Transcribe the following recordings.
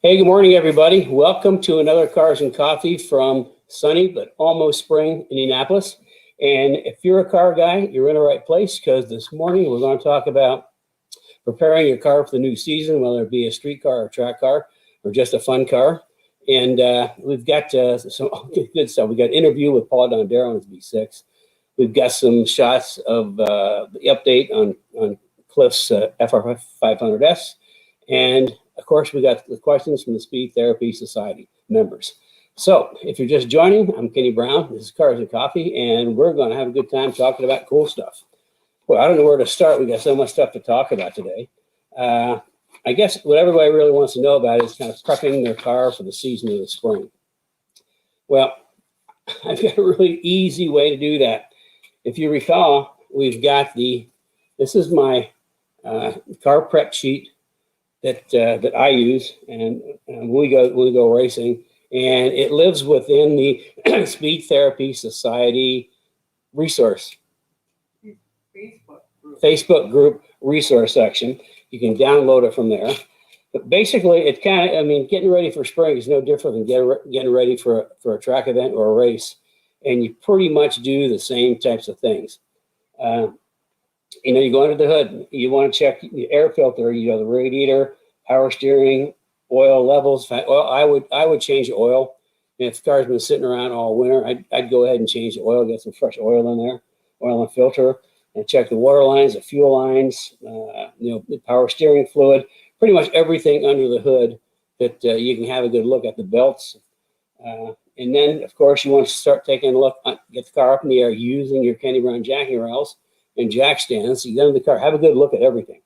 Hey, good morning, everybody. Welcome to another Cars and Coffee from sunny but almost spring Indianapolis. And if you're a car guy, you're in the right place, because this morning we're going to talk about preparing your car for the new season, whether it be a street car or a track car or just a fun car. And we've got some good stuff. We got an interview with Paul Dondero on his V6. We've got some shots of the update on Cliff's FR500S. And of course, we got the questions from the Speed Therapy Society members. So if you're just joining, I'm Kenny Brown. This is Cars and Coffee, and we're going to have a good time talking about cool stuff. Well, I don't know where to start. We got so much stuff to talk about today. I guess what everybody really wants to know about is kind of prepping their car for the season of the spring. Well, I've got a really easy way to do that. If you recall, we've got this is my car prep sheet that I use, and we go racing, and it lives within the Speed Therapy Society resource Facebook group resource section. You can download it from there. But basically, it kind of, getting ready for spring is no different than getting ready for a track event or a race, and you pretty much do the same types of things. You go under the hood, you want to check the air filter, the radiator, power steering, oil levels. Well, I would change the oil. And if the car's been sitting around all winter, I'd go ahead and change the oil, get some fresh oil in there, oil and filter, and check the water lines, the fuel lines, the power steering fluid, pretty much everything under the hood that you can have a good look at, the belts. And then, of course, you want to start taking a look, get the car up in the air using your Kenny Brown jacking rails and jack stands. You get in the car, have a good look at everything.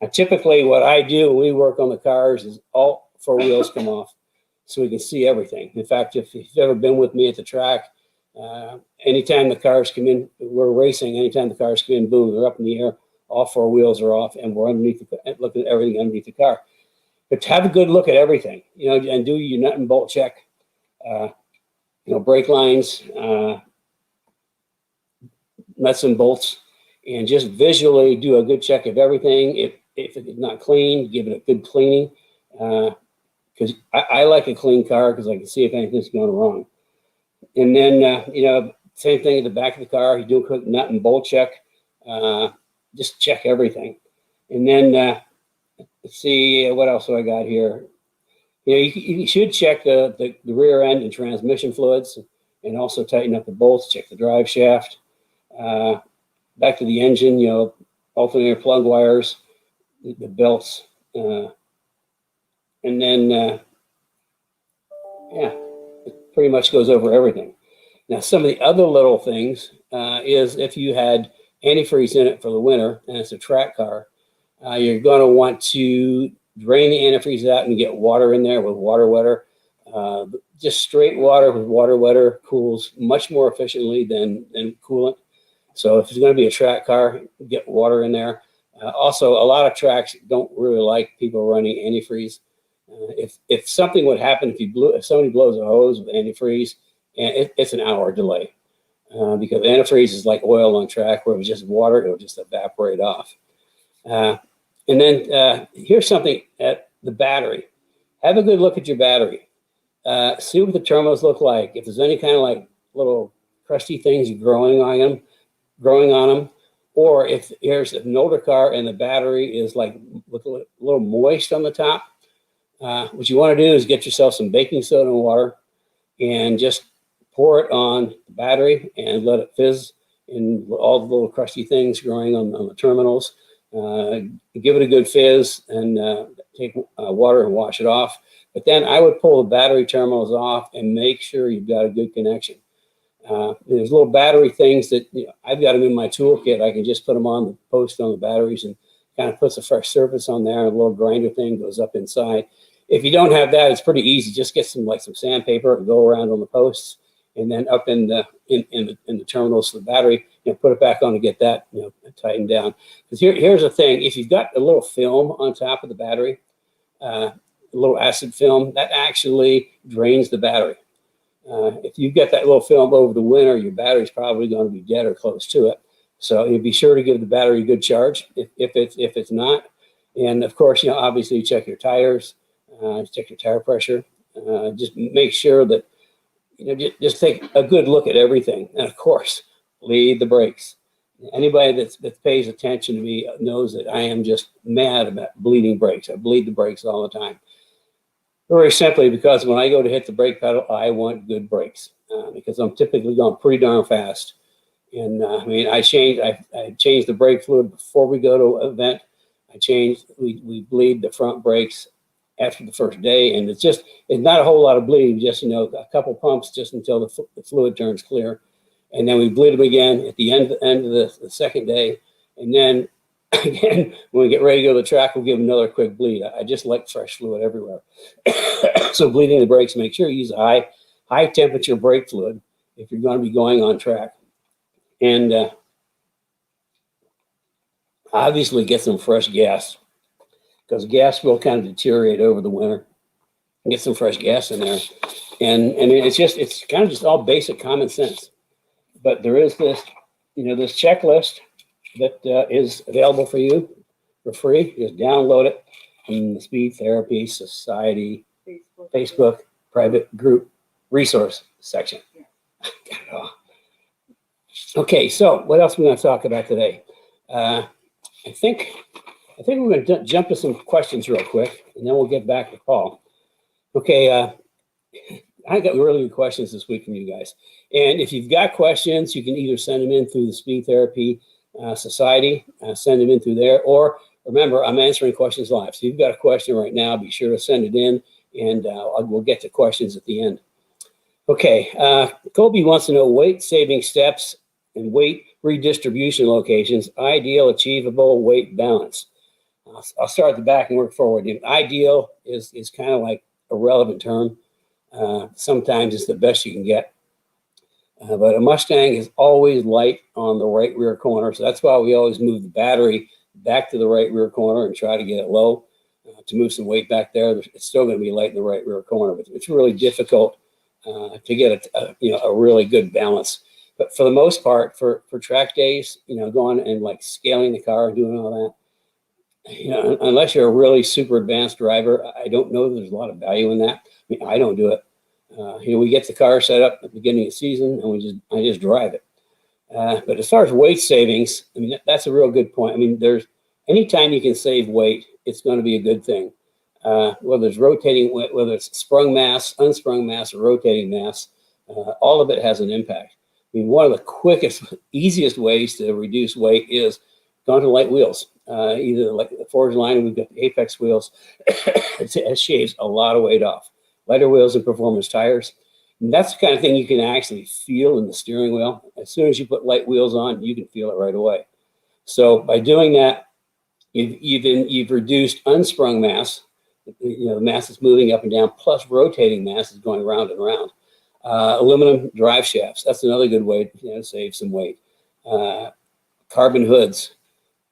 Now, typically what I do when we work on the cars is all four wheels come off so we can see everything. In fact, if you've ever been with me at the track, anytime the cars come in, we're racing, anytime the cars come in, boom, they're up in the air, all four wheels are off, and we're underneath, looking at everything underneath the car. But have a good look at everything, and do your nut and bolt check, brake lines, nuts and bolts, and just visually do a good check of everything. If it's not clean, give it a good cleaning. Because I like a clean car because I can see if anything's going wrong. And then, same thing at the back of the car. You do a quick nut and bolt check. Just check everything. And then, let's see, what else do I got here? You should check the rear end and transmission fluids, and also tighten up the bolts, check the drive shaft. Back to the engine, alternator plug wires, the belts, and then, it pretty much goes over everything. Now, some of the other little things is if you had antifreeze in it for the winter and it's a track car, you're going to want to drain the antifreeze out and get water in there with water wetter. Just straight water with water wetter cools much more efficiently than coolant. So if it's going to be a track car, get water in there. Also, a lot of tracks don't really like people running antifreeze. If something would happen, if somebody blows a hose with antifreeze, and it's an hour delay, because antifreeze is like oil on track, where it was just water, it'll just evaporate off. And then here's something at the battery. Have a good look at your battery. See what the terminals look like. If there's any kind of like little crusty things growing on them, or if there's an older car and the battery is like with a little moist on the top, what you want to do is get yourself some baking soda and water and just pour it on the battery and let it fizz in all the little crusty things growing on the terminals. Give it a good fizz and take water and wash it off. But then I would pull the battery terminals off and make sure you've got a good connection. There's little battery things that I've got them in my toolkit. I can just put them on the post on the batteries and kind of puts a fresh surface on there. And a little grinder thing goes up inside. If you don't have that, it's pretty easy. Just get some sandpaper and go around on the posts, and then up in the terminals of the battery, put it back on to get that tightened down. Because here's the thing: if you've got a little film on top of the battery, a little acid film, that actually drains the battery. If you get that little film over the winter, your battery's probably going to be dead or close to it. So you'll be sure to give the battery a good charge if it's not. And of course, obviously check your tires. check your tire pressure. Just make sure that, just take a good look at everything. And of course, bleed the brakes. Anybody that pays attention to me knows that I am just mad about bleeding brakes. I bleed the brakes all the time. Very simply because when I go to hit the brake pedal, I want good brakes because I'm typically going pretty darn fast. And I change the brake fluid before we go to an event. We bleed the front brakes after the first day, and it's not a whole lot of bleeding, just a couple pumps just until the fluid turns clear, and then we bleed them again at the end of the second day, and then again when we get ready to go to the track, we'll give them another quick bleed. I just like fresh fluid everywhere. So bleeding the brakes, make sure you use high temperature brake fluid if you're going to be going on track, and obviously get some fresh gas, because gas will kind of deteriorate over the winter. Get some fresh gas in there. And it's kind of just all basic common sense. But there is this checklist that is available for you for free. Just download it from the Speed Therapy Society Facebook private group resource section. Yeah. Okay, so what else are we going to talk about today? I think we're going to jump to some questions real quick, and then we'll get back to Paul. Okay, I got really good questions this week from you guys. And if you've got questions, you can either send them in through the Speed Therapy Society, send them in through there, or remember, I'm answering questions live. So if you've got a question right now, be sure to send it in, and we'll get to questions at the end. Okay, Kobe wants to know weight-saving steps and weight redistribution locations, ideal, achievable weight balance. I'll start at the back and work forward. Ideal is kind of like a relevant term. Sometimes it's the best you can get. But a Mustang is always light on the right rear corner. So that's why we always move the battery back to the right rear corner and try to get it low to move some weight back there. It's still going to be light in the right rear corner, but it's really difficult to get a really good balance. But for the most part, for track days, going and like scaling the car and doing all that, unless you're a really super advanced driver, I don't know that there's a lot of value in that. I don't do it. We get the car set up at the beginning of the season, and I just drive it. But as far as weight savings, that's a real good point. There's anytime you can save weight, it's going to be a good thing. Whether it's sprung mass, unsprung mass, or rotating mass, all of it has an impact. One of the quickest, easiest ways to reduce weight is going to light wheels. Either like the Forge line, we've got the Apex wheels. It shaves a lot of weight off. Lighter wheels and performance tires. And that's the kind of thing you can actually feel in the steering wheel. As soon as you put light wheels on, you can feel it right away. So by doing that, you've reduced unsprung mass. The mass is moving up and down, plus rotating mass is going round and round. Aluminum drive shafts. That's another good way to save some weight. Carbon hoods.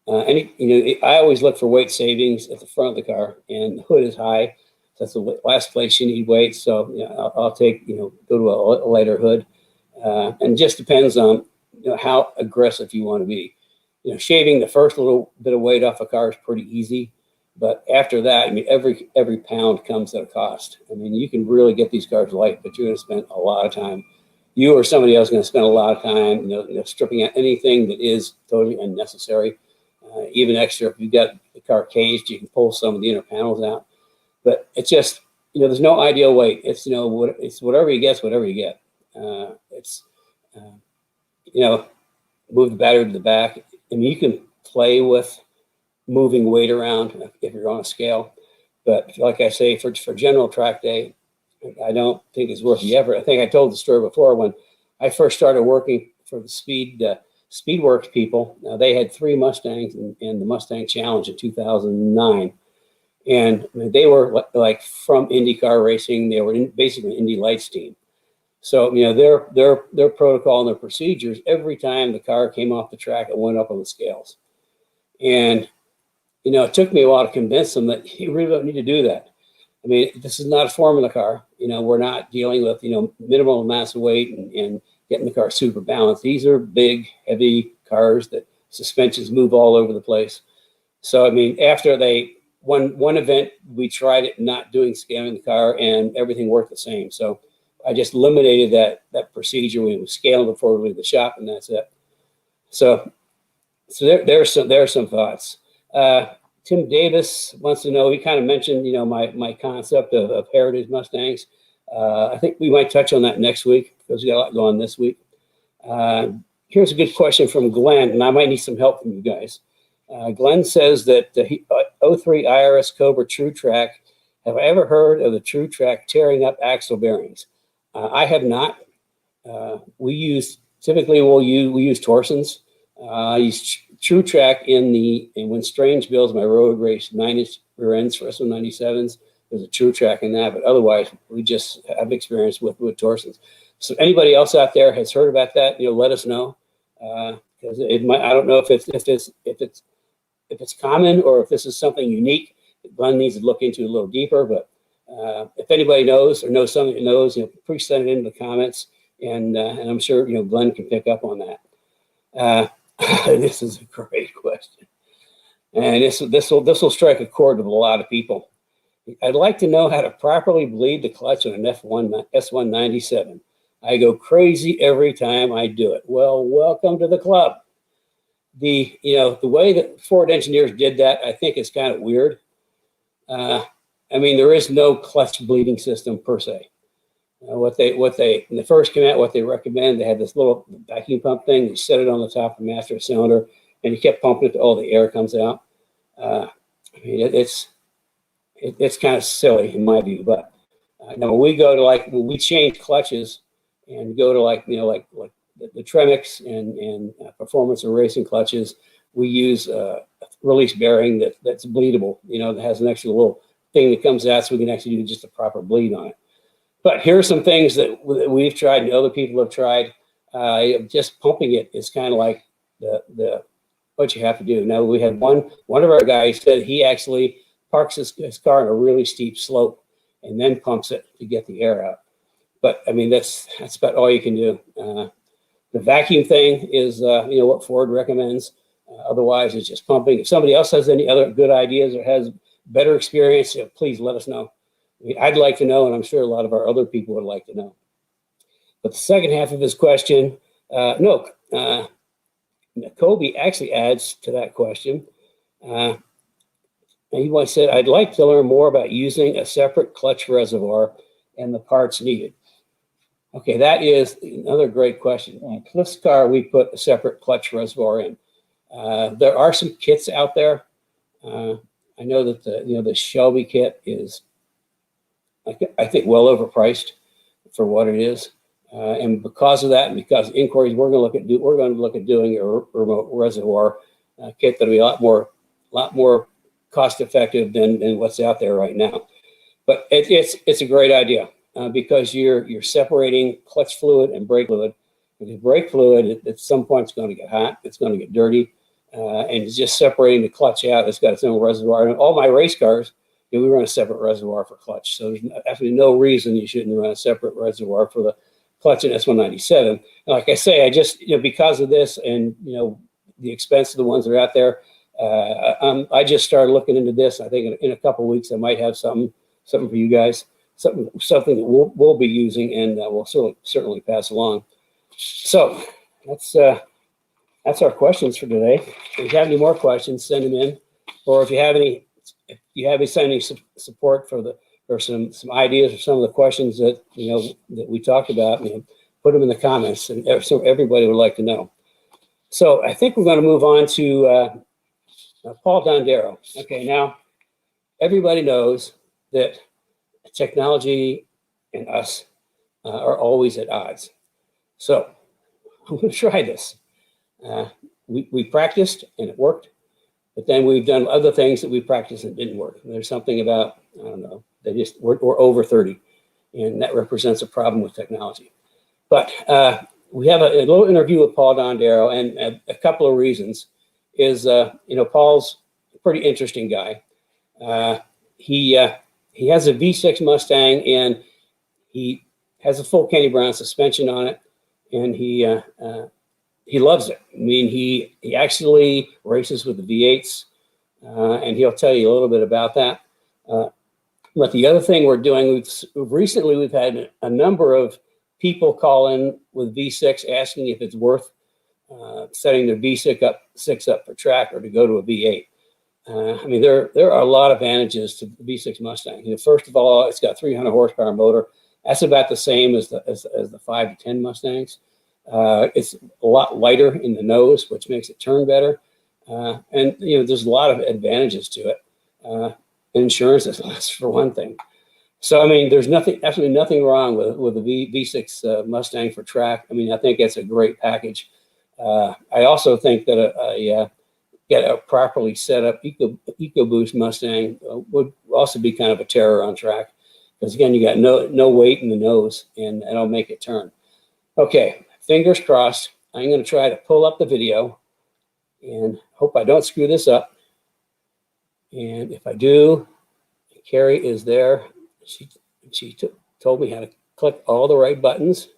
I always look for weight savings at the front of the car, and the hood is high. So that's the last place you need weight. So I'll take go to a lighter hood, and just depends on how aggressive you want to be. Shaving the first little bit of weight off a car is pretty easy, but after that, every pound comes at a cost. You can really get these cars light, but you're going to spend a lot of time. You or somebody else is going to spend a lot of time, stripping out anything that is totally unnecessary. Even extra, if you've got the car caged, you can pull some of the inner panels out. But it's just, there's no ideal weight. It's, it's whatever you get, whatever you get. Move the battery to the back. You can play with moving weight around if you're on a scale. But like I say, for general track day, I don't think it's worth the effort. I think I told the story before when I first started working for the Speedworks people. They had 3 Mustangs in the Mustang Challenge in 2009. And they were like from IndyCar racing. They were basically Indy Lights team. So, their protocol and their procedures, every time the car came off the track, it went up on the scales. And, it took me a while to convince them that you really don't need to do that. This is not a formula car. We're not dealing with, minimal amounts of weight and getting the car super balanced. These are big, heavy cars that suspensions move all over the place. So, after they one event we tried it not doing scaling the car, and everything worked the same. So I just eliminated that procedure when it was scaling before we leave the shop, and that's it. So there are some thoughts. Tim Davis wants to know, he kind of mentioned, you know, my concept of heritage Mustangs. I think we might touch on that next week because we got a lot going this week. Here's a good question from Glenn, and I might need some help from you guys. Glenn says that the 03 IRS Cobra True Track, have I ever heard of the True Track tearing up axle bearings? I have not. We use Torson's. I use True Track when Strange builds my road race 9-inch rear ends for S197s. There's a True Track in that, but otherwise we just have experience with Torson's. So anybody else out there has heard about that, you know, let us know. Because I don't know if it's common or if this is something unique that Glenn needs to look into a little deeper. But if anybody knows or knows something that knows, you know, please send it into the comments, and I'm sure, you know, Glenn can pick up on that. This is a great question, and this will strike a chord with a lot of people. I'd like to know how to properly bleed the clutch on an S197. I go crazy every time I do it. Well, welcome to the club. The way that Ford engineers did that, I think is kind of weird. I mean, there is no clutch bleeding system per se. When they first came out, what they recommend, they had this little vacuum pump thing. You set it on the top of the master cylinder, and you kept pumping it till all the air comes out. I mean, it's kind of silly in my view. But now when we change clutches and go to like the Tremix and performance and racing clutches, we use a release bearing that's bleedable. You know, that has an extra little thing that comes out, so we can actually do just a proper bleed on it. But here are some things that we've tried and other people have tried. Just pumping it is kind of like the what you have to do. Now we had one of our guys said he actually parks his car on a really steep slope and then pumps it to get the air out. But I mean, that's about all you can do. The vacuum thing is what Ford recommends. Otherwise, it's just pumping. If somebody else has any other good ideas or has better experience, please let us know. I mean, I'd like to know, and I'm sure a lot of our other people would like to know. But the second half of his question, Kobe actually adds to that question. And he said, I'd like to learn more about using a separate clutch reservoir and the parts needed. Okay, that is another great question. On Cliff's car, we put a separate clutch reservoir in. There are some kits out there. I know that the Shelby kit is, I think, well overpriced for what it is. And because of that, and because of inquiries, we're going to look at doing a remote reservoir kit that'll be a lot more cost effective than what's out there right now. But it's a great idea because you're separating clutch fluid and brake fluid. Because brake fluid at some point is going to get hot, it's going to get dirty, and it's just separating the clutch out. It's got its own reservoir. And all my race cars, we run a separate reservoir for clutch. So there's absolutely no reason you shouldn't run a separate reservoir for the clutch in S197. And like I say, I just, because of this and, the expense of the ones that are out there, I just started looking into this. I think in a couple of weeks, I might have something for you guys, something that we'll be using and we'll certainly pass along. So that's our questions for today. If you have any more questions, send them in. Or if you have any support for some ideas or some of the questions that that we talked about, put them in the comments, and so everybody would like to know. So I think we're going to move on to Paul Dondero. Okay, now everybody knows that technology and us are always at odds. So I'm going to try this. We practiced and it worked. But then we've done other things that we practiced and didn't work. There's something about, I don't know, we're over 30, and that represents a problem with technology. But we have a little interview with Paul Dondero, and a couple of reasons is, Paul's a pretty interesting guy. He has a V6 Mustang, and he has a full Kenny Brown suspension on it, and he loves it. I mean, he actually races with the V8s. and he'll tell you a little bit about that. But the other thing we're doing, recently we've had a number of people call in with V6 asking if it's worth setting the V6 up for track or to go to a V8. I mean, there are a lot of advantages to the V6 Mustang. You know, first of all, it's got 300 horsepower motor. That's about the same as the 5 to 10 Mustangs. It's a lot lighter in the nose, which makes it turn better. And you know, there's a lot of advantages to it. Insurance is less, for one thing. So I mean, there's absolutely nothing wrong with the V6 Mustang for track. I mean, I think that's a great package. I also think that get a properly set up EcoBoost Mustang would also be kind of a terror on track, because again, you got no weight in the nose, and it'll make it turn. Okay, fingers crossed. I'm going to try to pull up the video and hope I don't screw this up. And if I do, Carrie is there. She told me how to click all the right buttons.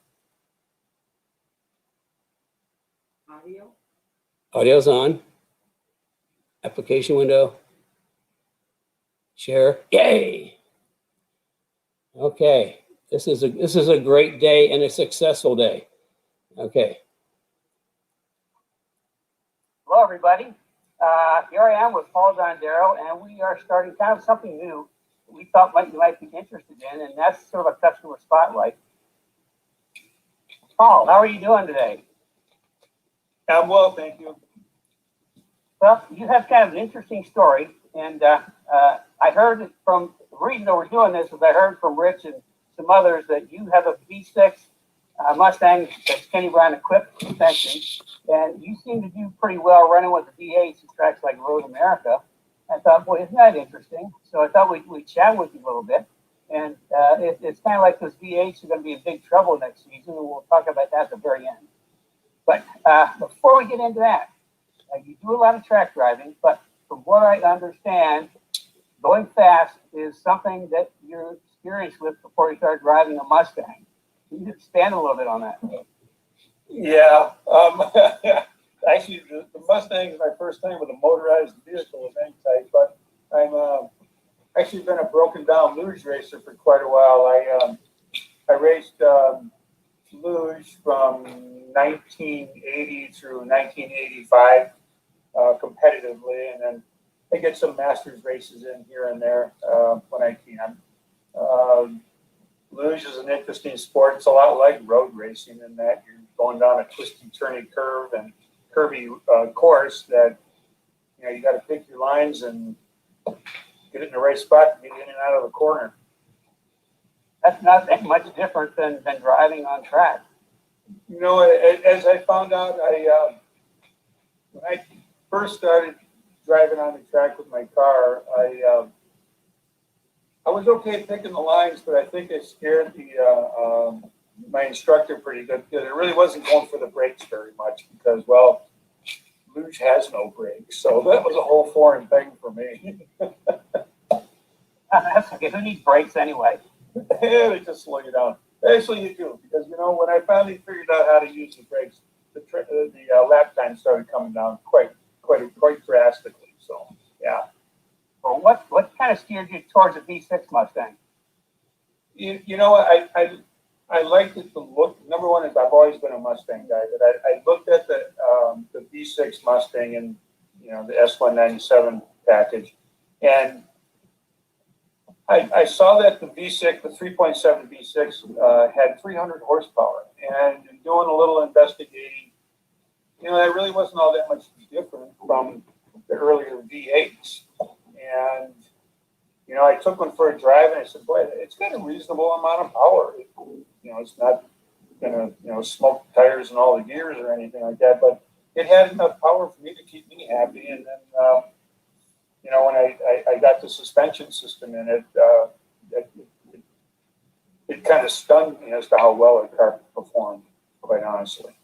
Audio's on. Application window. Share. Yay! Okay, this is a great day and a successful day. Okay. Hello, everybody. Here I am with Paul Dondero, and we are starting kind of something new we thought you might be interested in, and that's sort of a customer spotlight. Paul, how are you doing today? I'm well, thank you. Well, you have kind of an interesting story, and I heard from, the reason that we're doing this is I heard from Rich and some others that you have a V6 Mustang that's Kenny Brown equipped suspension, and you seem to do pretty well running with the V8s in tracks like Road America. I thought, well, isn't that interesting? So I thought we'd chat with you a little bit. And it's kind of like those V8s are going to be in big trouble next season, and we'll talk about that at the very end. But before we get into that, you do a lot of track driving, but from what I understand, going fast is something that you're experienced with before you start driving a Mustang. Can you expand a little bit on that? Yeah. Actually, the Mustang is my first time with a motorized vehicle of any type, but I'm actually been a broken down luge racer for quite a while. I raced luge from 1980 through 1985 competitively, and then I get some masters races in here and there when I can. Luge is an interesting sport. It's a lot like road racing in that you're going down a twisty, turny curve and curvy course that, you know, you got to pick your lines and get it in the right spot to get in and out of the corner. That's not that much different than driving on track. You know, as I found out, when I first started driving on the track with my car, I was okay picking the lines, but I think I scared my instructor pretty good, because it really wasn't going for the brakes very much, because, well, luge has no brakes, so that was a whole foreign thing for me. That's okay. Who needs brakes anyway? Yeah, they just slow you down. Actually, you do, because, you know, when I finally figured out how to use the brakes, the lap time started coming down quite drastically. So, yeah. Well, what kind of steered you towards a V6 Mustang? You know, I liked it to look. Number one is I've always been a Mustang guy, but I looked at the V6 Mustang and, you know, the S197 package, and I saw that the V6, the 3.7 V6, had 300 horsepower, and in doing a little investigating, you know, that really wasn't all that much different from the earlier V8s. And, you know, I took one for a drive, and I said, boy, it's got a reasonable amount of power. You know, it's not going to, you know, smoke tires and all the gears or anything like that, but it had enough power for me to keep me happy. And then, you know, when I got the suspension system in it, it kind of stunned me as to how well the car performed, quite honestly.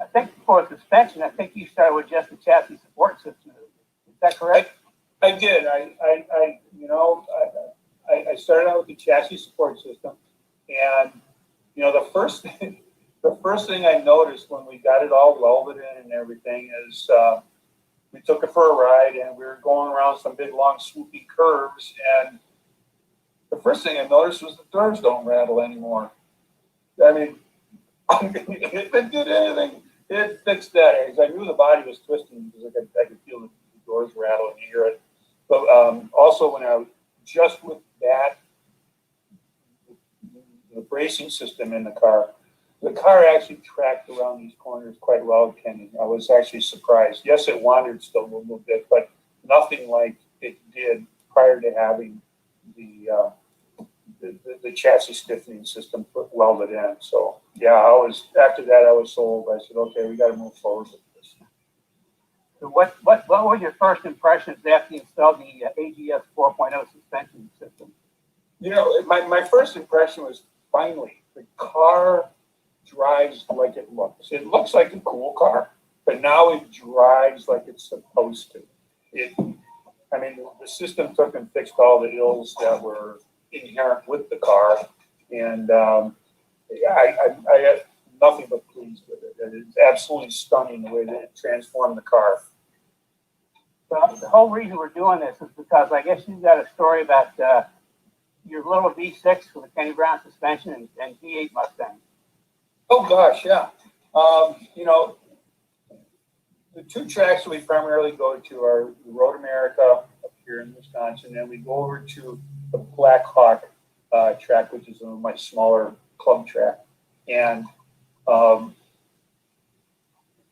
I think for suspension, I think you started with just the chassis support system. Is that correct? I did. You know, I started out with the chassis support system, and, you know, the first thing I noticed when we got it all welded in and everything is we took it for a ride, and we were going around some big, long, swoopy curves. And the first thing I noticed was the doors don't rattle anymore. I mean, if it did anything, it fixed that. I knew the body was twisting because I could feel the doors rattle and hear it. But also, when I was just with that, the bracing system in the car actually tracked around these corners quite well, Kenny. I was actually surprised. Yes, it wandered still a little bit, but nothing like it did prior to having the chassis stiffening system welded in. So yeah, after that I was sold. I said, okay, we got to move forward with this. So what were your first impressions after you installed the AGS 4.0 suspension system? You know, my first impression was finally the car drives like it looks. It looks like a cool car, but now it drives like it's supposed to. I mean, the system took and fixed all the ills that were inherent with the car, and I had nothing but pleased with it. It's absolutely stunning the way that it transformed the car. So the whole reason we're doing this is because I guess you've got a story about your little V6 with a Kenny Brown suspension and V8 Mustang. Oh gosh, yeah. You know, the two tracks we primarily go to are Road America up here in Wisconsin, and we go over to the Black Hawk track, which is a much smaller club track. And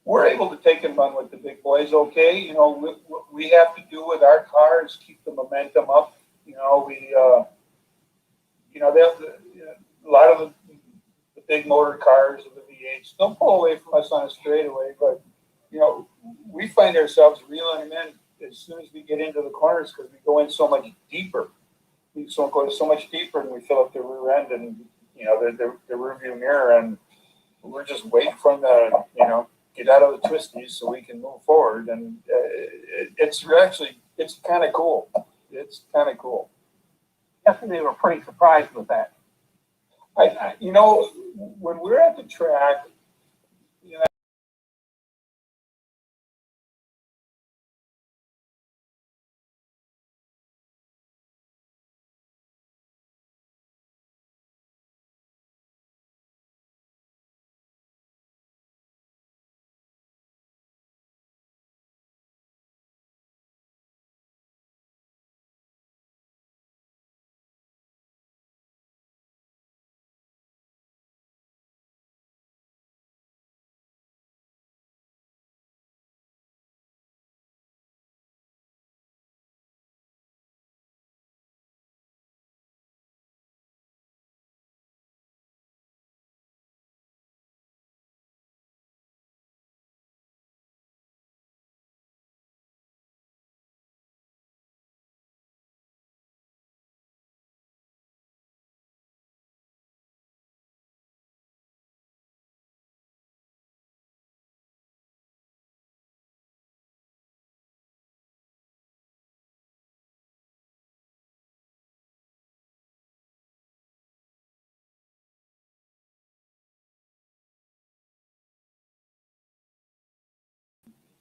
we're able to take and run with the big boys, okay? You know, what we have to do with our cars, keep the momentum up. You know, you know, a lot of the big motor cars of the V8s, they'll pull away from us on a straightaway, but, you know, we find ourselves reeling them in as soon as we get into the corners because we go in so much deeper. We go so much deeper and we fill up the rear end and, you know, the rear view mirror, and we're just waiting for them to, you know, get out of the twisties so we can move forward. And it's kind of cool. It's kind of cool. Definitely, they were pretty surprised with that. You know, when we're at the track, you know,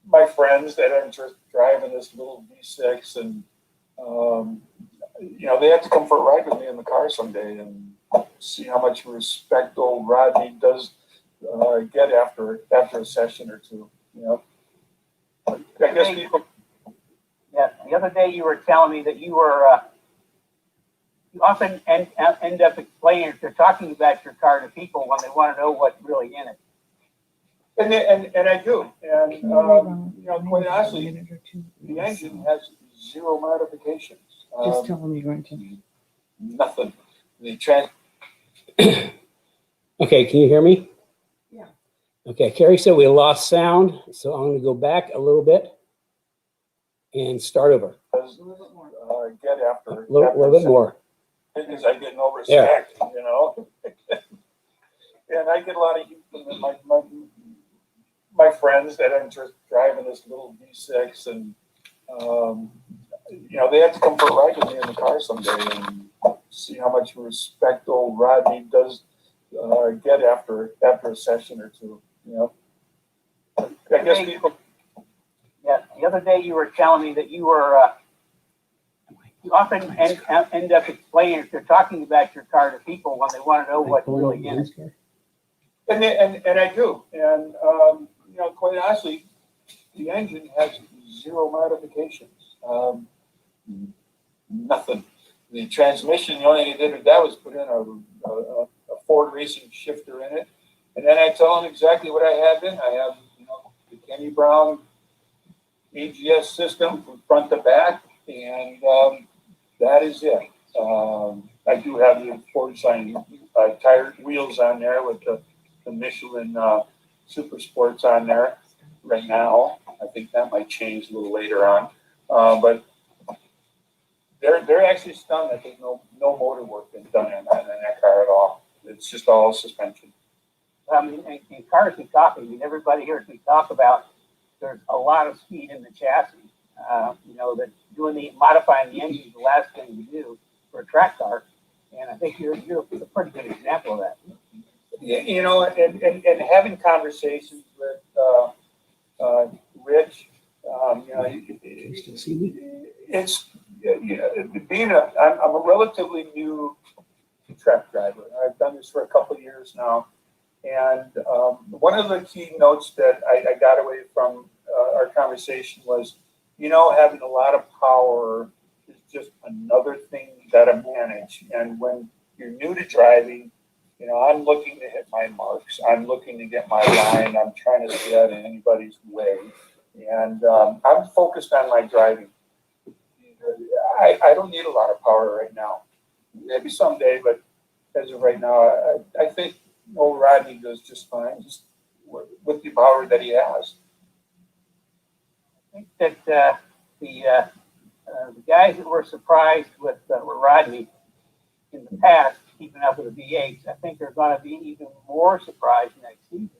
my friends that are just driving this little V6, and you know, they have to come for a ride with me in the car someday and see how much respect old Rodney does get after a session or two. You know, I guess people. Yeah, the other day you were telling me that you were you often end up explaining or talking about your car to people when they want to know what's really in it. And I do. And, you know, quite honestly, the engine has zero modifications. Just tell them you're going to. Nothing. Okay, can you hear me? Yeah. Okay, Carrie said we lost sound, so I'm going to go back a little bit and start over. Get after A little bit more. Because I get no respect, you know. And I get a lot of heat from my friends that are just driving this little V6, and you know, they have to come for a ride with me in the car someday and see how much respect old Rodney does get after a session or two. You know, I guess people. Yeah, the other day you were telling me that you often end up explaining, if you're talking about your car to people when they want to know what really is. And I do. And, you know, quite honestly, the engine has 0 modifications. Nothing. The transmission, the only thing I did with that was put in a Ford racing shifter in it. And then I tell them exactly what I have in. I have, you know, the Kenny Brown AGS system from front to back, and that is it. I do have the Ford sign tire wheels on there with the Michelin Super Sports on there right now. I think that might change a little later on, but they're actually stunned that there's no motor work been done in that car at all. It's just all suspension. In Cars and Coffee, I mean, everybody hears me talk about there's a lot of speed in the chassis. You know, that modifying the engine is the last thing you do for a track car, and I think you're a pretty good example of that. Yeah, you know, and having conversations with Rich, you know, it's being I'm a relatively new truck driver. I've done this for a couple of years now, and one of the key notes that I got away from our conversation was, you know, having a lot of power is just another thing you got to manage. And when you're new to driving, you know, I'm looking to hit my marks. I'm looking to get my line. I'm trying to stay out of anybody's way. And I'm focused on my driving. I don't need a lot of power right now. Maybe someday, but as of right now, I think old Rodney goes just fine, just with the power that he has. I think that the guys that were surprised with Rodney in the past, keeping up with the V8s, I think they're going to be even more surprised next season.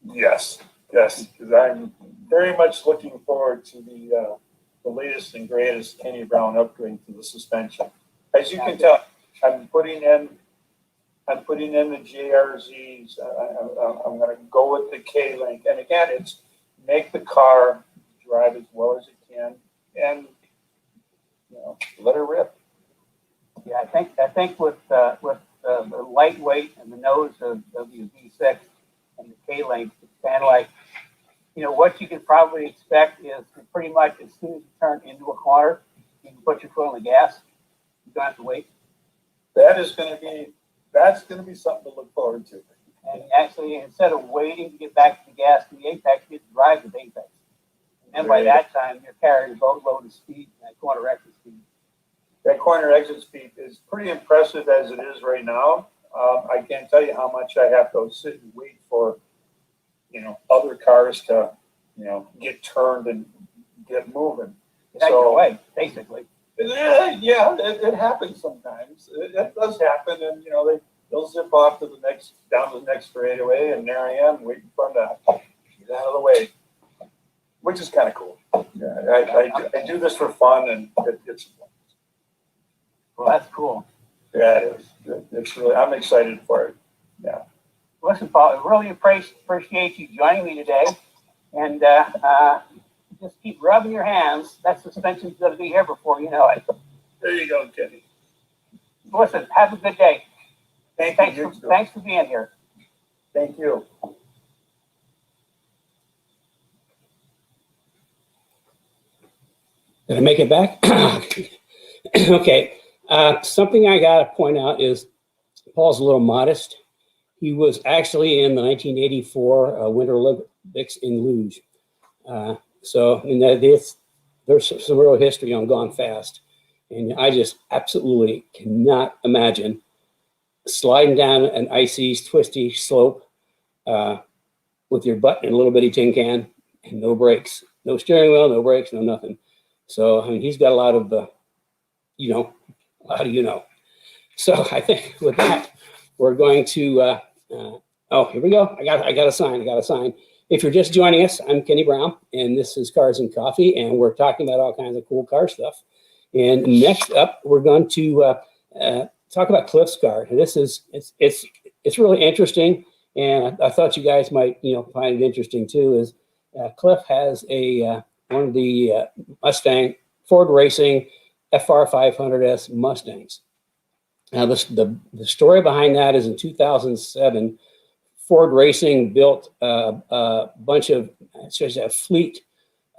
Yes, because I'm very much looking forward to the latest and greatest Kenny Brown upgrade to the suspension. As you can tell, I'm putting in the JRZs. I'm going to go with the K-Link, and again, it's make the car drive as well as it can, and you know, let her rip. Yeah, I think with the lightweight and the nose of the V6 and the K-Link, it's kind of like, you know, what you can probably expect is pretty much as soon as you turn into a corner, you can put your foot on the gas. You don't have to wait. That's going to be something to look forward to. And actually, instead of waiting to get back to the gas to the apex, you get to drive to the apex. And by that time, you're carrying a boatload of speed, that corner exit speed. That corner exit speed is pretty impressive as it is right now. I can't tell you how much I have to sit and wait for, you know, other cars to, you know, get turned and get moving. It's out your way, basically. Yeah, it happens sometimes. It does happen, and you know they'll zip off to down to the next straightaway, and there I am waiting for them to get out of the way, which is kind of cool. Yeah, I do this for fun, and it's fun. Well, that's cool. Yeah, it is. It's really, I'm excited for it. Yeah. Listen, Paul, I really appreciate you joining me today, and just keep rubbing your hands. That suspension's going to be here before you know it. There you go, Kenny. Listen, have a good day. Thanks for being here. Thank you. Did I make it back? Okay. Something I got to point out is Paul's a little modest. He was actually in the 1984 Winter Olympics in Luge. So, I mean, there's some real history on Gone Fast. And I just absolutely cannot imagine sliding down an icy, twisty slope with your butt in a little bitty tin can and no brakes. No steering wheel, no brakes, no nothing. So, I mean, he's got a lot of, So I think with that, we're going to, oh, here we go. I got a sign. If you're just joining us, I'm Kenny Brown, and this is Cars and Coffee, and we're talking about all kinds of cool car stuff. And next up, we're going to talk about Cliff's car. And this is, it's really interesting, and I thought you guys might, find it interesting too, is Cliff has a one of the Mustang Ford Racing FR500S Mustangs. Now, the story behind that is in 2007, Ford Racing built a bunch of, a fleet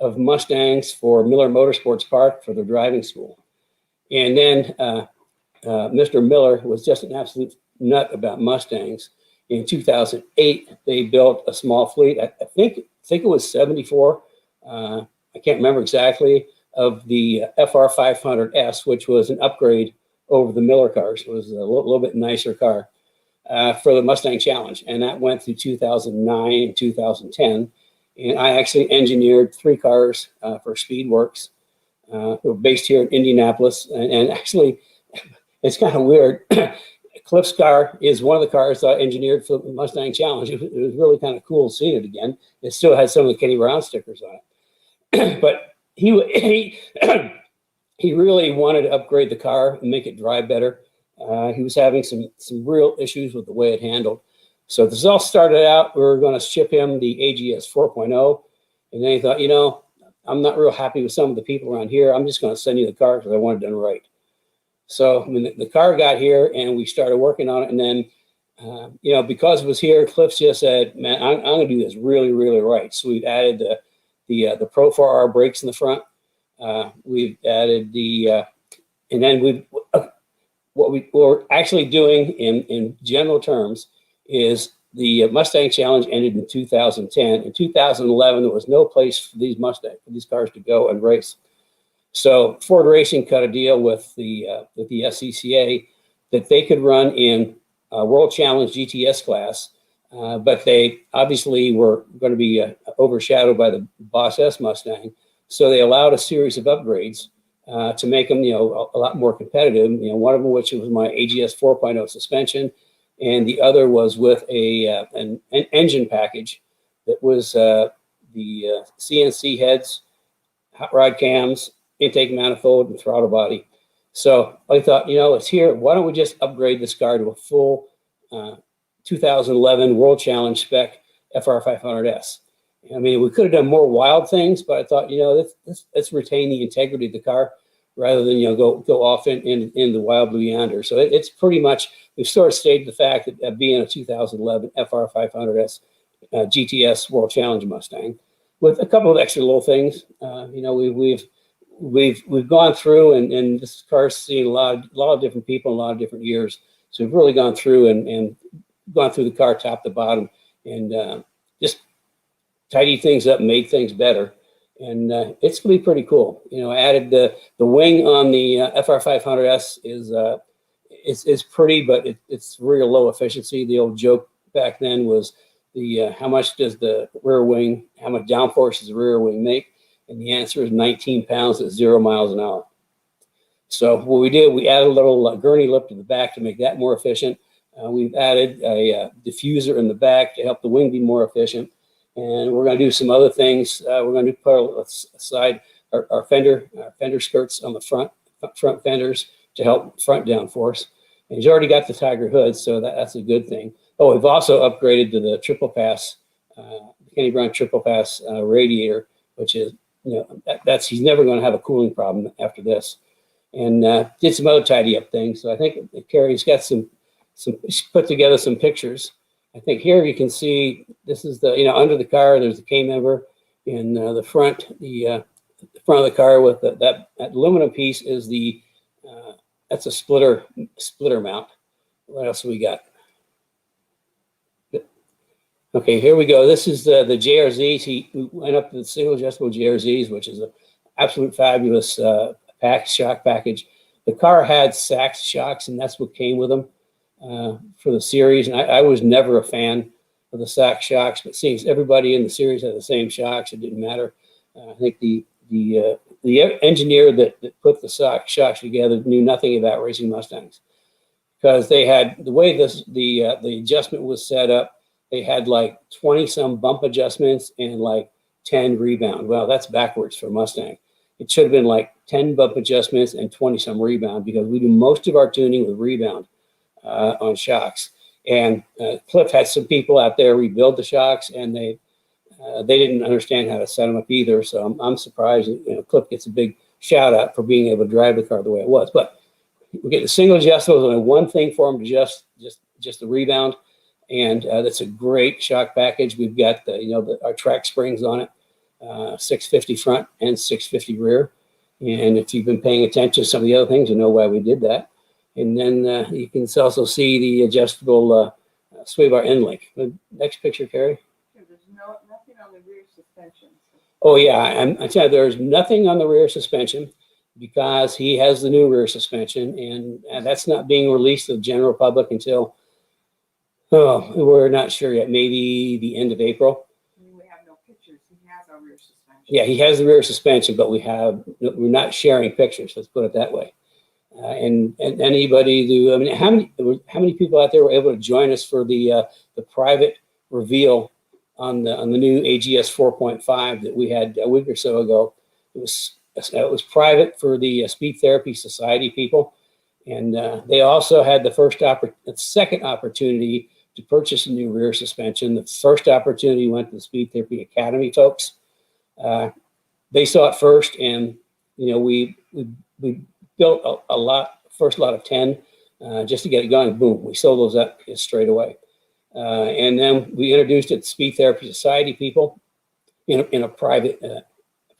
of Mustangs for Miller Motorsports Park for their driving school. And then Mr. Miller was just an absolute nut about Mustangs. In 2008, they built a small fleet. I think it was 74. I can't remember exactly, of the FR500S, which was an upgrade over the Miller cars. It was a little bit nicer car for the Mustang Challenge. And that went through 2009 and 2010. And I actually engineered 3 cars for Speedworks, who are based here in Indianapolis. And actually, it's kind of weird. Cliff's car is one of the cars I engineered for the Mustang Challenge. It was really kind of cool seeing it again. It still had some of the Kenny Brown stickers on it. But he really wanted to upgrade the car and make it drive better. He was having some real issues with the way it handled. So this all started out, we were going to ship him the AGS 4.0. And then he thought, you know, I'm not real happy with some of the people around here. I'm just going to send you the car because I want it done right. So when the car got here and we started working on it, and then, you know, because it was here, Cliff just said, man, I'm going to do this really, really right. So we've added the Pro 4R brakes in the front. We've added and then what we're actually doing in general terms is the Mustang Challenge ended in 2010. In 2011, there was no place for these cars to go and race. So Ford Racing cut a deal with the SCCA that they could run in World Challenge GTS class, but they obviously were going to be overshadowed by the Boss S Mustang. So they allowed a series of upgrades to make them, you know, a lot more competitive. You know, one of them, which was my AGS 4.0 suspension, and the other was with an engine package that was the CNC heads, hot rod cams, intake manifold, and throttle body. So I thought, you know, it's here. Why don't we just upgrade this car to a full 2011 World Challenge spec FR500S? I mean, we could have done more wild things, but I thought, you know, let's retain the integrity of the car rather than, you know, go off in the wild blue yonder. So it's pretty much, we've sort of stated the fact that being a 2011 FR500S GTS World Challenge Mustang with a couple of extra little things. You know, we've gone through and this car's seen a lot of different people in a lot of different years. So we've really gone through and gone through the car top to bottom and just tidied things up, made things better. And it's going to be pretty cool. You know, I added the wing on the FR500S is pretty, but it's real low efficiency. The old joke back then was how much does the rear wing, how much downforce does the rear wing make? And the answer is 19 pounds at 0 miles an hour. So what we did, we added a little gurney lip to the back to make that more efficient. We've added a diffuser in the back to help the wing be more efficient. And we're going to do some other things. We're going to put aside our fender skirts on the front fenders to help front downforce. And he's already got the Tiger hood, so that's a good thing. Oh, we've also upgraded to the triple pass, Kenny Brown triple pass radiator, which is, you know, he's never going to have a cooling problem after this. And did some other tidy up things. So I think Carrie's got he's put together some pictures. I think here you can see this is the, you know, under the car there's the K member in the front, the front of the car with that aluminum piece is the that's a splitter mount. What else have we got? Okay, here we go. This is the JRZs. He went up to the single adjustable JRZs, which is an absolute fabulous shock package. The car had Sachs shocks, and that's what came with them for the series. And I was never a fan of the Sachs shocks, but seeing everybody in the series had the same shocks, it didn't matter. I think the engineer that put the Sachs shocks together knew nothing about racing Mustangs, because they had the way the adjustment was set up. They had like 20 some bump adjustments and like 10 rebound. Well, that's backwards for Mustang. It should have been like 10 bump adjustments and 20 some rebound, because we do most of our tuning with rebound on shocks. And Cliff had some people out there rebuild the shocks, and they They didn't understand how to set them up either. So I'm surprised, Clip gets a big shout out for being able to drive the car the way it was. But we get the single adjustable. There's only one thing for them to just the rebound. And that's a great shock package. We've got our track springs on it, 650 front and 650 rear. And if you've been paying attention to some of the other things, you know why we did that. And then you can also see the adjustable sway bar end link. The next picture, Carrie. There's nothing on the rear suspension. Oh yeah, I'm telling you, there's nothing on the rear suspension because he has the new rear suspension, and that's not being released to the general public until, we're not sure yet, maybe the end of April. I mean, we have no pictures. He has our rear suspension. Yeah, he has the rear suspension, but we're not sharing pictures. Let's put it that way. And anybody who, I mean, how many people out there were able to join us for the private reveal on the new AGS 4.5 that we had a week or so ago? It was private for the Speed Therapy Society people, and they also had the second opportunity to purchase a new rear suspension. The first opportunity went to the Speed Therapy Academy folks. They saw it first, and we built first lot of 10 just to get it going. Boom, we sold those up straight away. And then we introduced it to Speed Therapy Society people in a private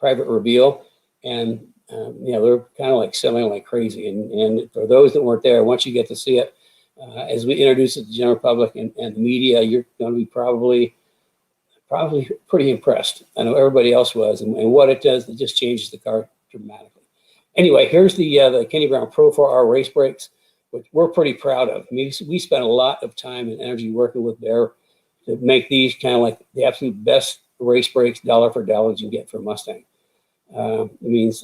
reveal, and they're kind of like selling like crazy. And for those that weren't there, once you get to see it, as we introduce it to the general public and the media, you're going to be probably pretty impressed. I know everybody else was, and what it does, it just changes the car dramatically. Anyway, here's the Kenny Brown Pro 4R race brakes, which we're pretty proud of. I mean, we spent a lot of time and energy working with Bear to make these kind of like the absolute best race brakes, dollar for dollar, you can get for a Mustang. It means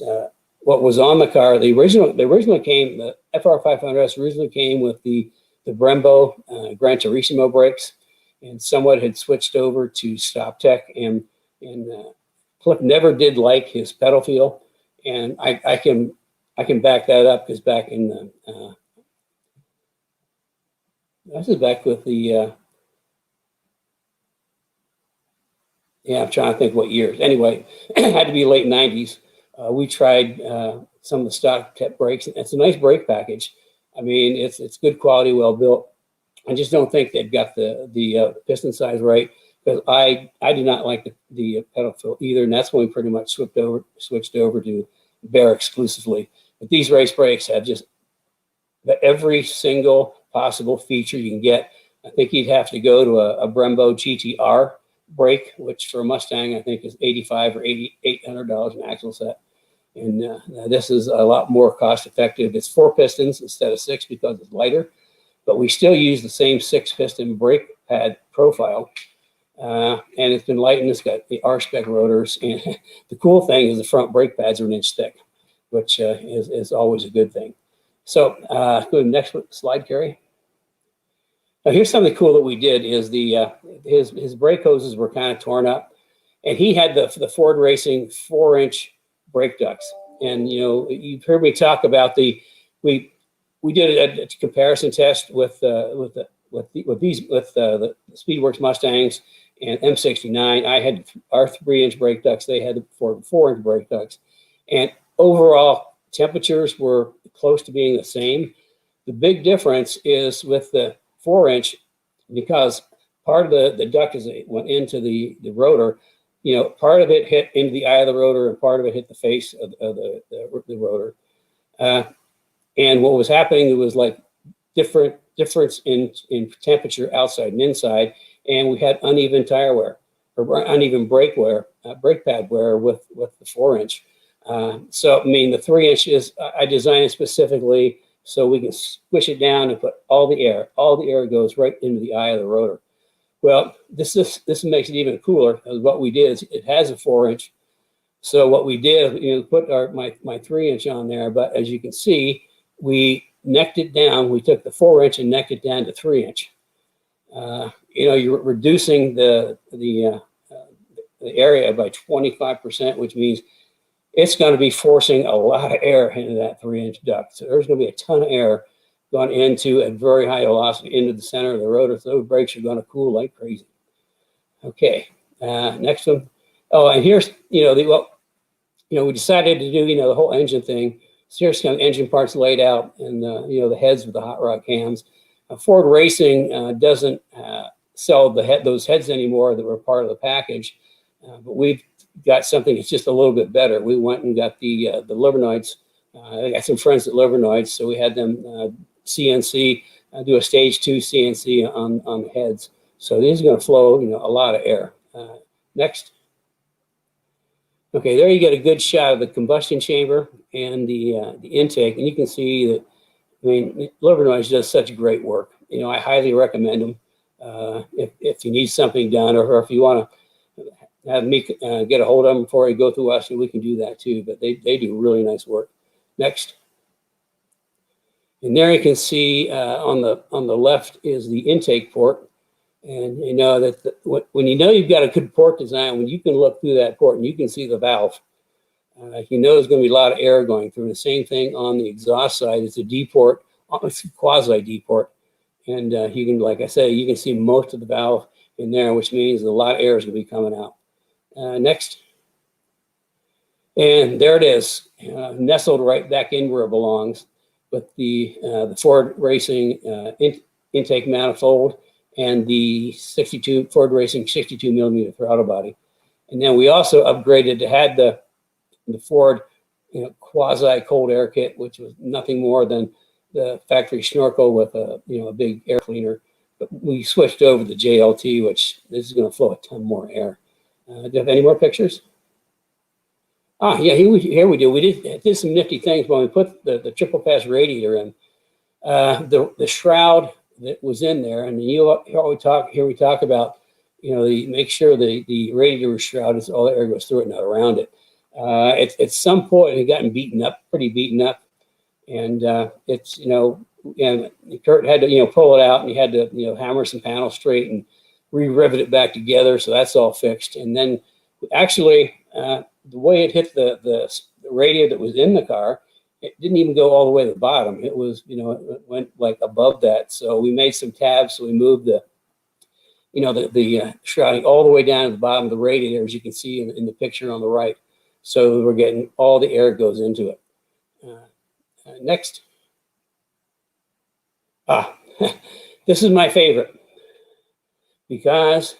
what was on the car. The FR500S originally came with the Brembo Gran Turismo brakes, and somewhat had switched over to Stop Tech, and Cliff never did like his pedal feel, and I can back that up because back in the this is back with the I'm trying to think what years. Anyway, it had to be late 90s. We tried some of the Stock Tech brakes. It's a nice brake package. I mean, it's good quality, well built. I just don't think they've got the piston size right, because I do not like the pedal feel either, and that's when we pretty much switched over to Bear exclusively. But these race brakes have just every single possible feature you can get. I think you'd have to go to a Brembo GTR brake, which for a Mustang I think is $8,500 or $800 an axle set, and this is a lot more cost effective. It's 4 pistons instead of 6 because it's lighter, but we still use the same 6-piston brake pad profile, and it's been lightened. It's got the R-spec rotors, and the cool thing is the front brake pads are an inch thick, which is always a good thing. So go to the next slide, Carrie. Now here's something cool that we did is his brake hoses were kind of torn up, and he had the Ford Racing 4-inch brake ducts. And you've heard me talk about we did a comparison test with the Speedworks Mustangs and M69. I had our 3-inch brake ducts. They had the 4-inch brake ducts, and overall temperatures were close to being the same. The big difference is with the 4-inch, because part of the duct as it went into the rotor, part of it hit into the eye of the rotor and part of it hit the face of the rotor. And what was happening, it was like difference in temperature outside and inside, and we had uneven tire wear or uneven brake pad wear with the 4-inch. So I mean, the 3-inch is I designed it specifically so we can squish it down and put all the air goes right into the eye of the rotor. Well, this makes it even cooler, because what we did is it has a 4-inch. So what we did, put my 3-inch on there, but as you can see, we necked it down. We took the 4-inch and necked it down to 3-inch. You're reducing the area by 25%, which means it's going to be forcing a lot of air into that 3-inch duct. So there's going to be a ton of air going into at very high velocity into the center of the rotor. So those brakes are going to cool like crazy. Okay, Next one. Oh, and here's, we decided to do, the whole engine thing. So here's kind of engine parts laid out and, the heads with the hot rod cams. Ford Racing doesn't sell those heads anymore that were part of the package, but we've got something that's just a little bit better. We went and got the Livernoids. I got some friends at Livernoids, so we had them CNC, do a stage 2 CNC on the heads. So these are going to flow, a lot of air. Next. Okay, there you get a good shot of the combustion chamber and the intake, and you can see that. I mean, Livernoids does such great work. I highly recommend them. If you need something done, or if you want to have me get a hold of them before you go through us, we can do that too. But they do really nice work. Next. And there you can see on the left is the intake port. And you know that when you've got a good port design, when you can look through that port and you can see the valve, there's going to be a lot of air going through. The same thing on the exhaust side. It's a D port, it's a quasi D port. And you can, like I say, you can see most of the valve in there, which means a lot of air is going to be coming out. Next. And there it is, nestled right back in where it belongs, with the Ford Racing intake manifold and the Ford Racing 62 millimeter throttle body. And then we also upgraded to had the Ford quasi cold air kit, which was nothing more than the factory snorkel with a big air cleaner. But we switched over to JLT, which this is going to flow a ton more air. Do you have any more pictures? Ah, yeah, here we do. We did some nifty things when we put the triple pass radiator in. The shroud that was in there, and we talk about, make sure the radiator shroud is all the air goes through it, not around it. At some point it had gotten pretty beaten up, and and Kurt had to pull it out, and he had to hammer some panels straight and re-rivet it back together, so that's all fixed. And then actually the way it hit the radiator that was in the car, it didn't even go all the way to the bottom. It was, it went like above that. So we made some tabs. So we moved the shrouding all the way down to the bottom of the radiator, as you can see in the picture on the right. So we're getting all the air goes into it. Next. This is my favorite, because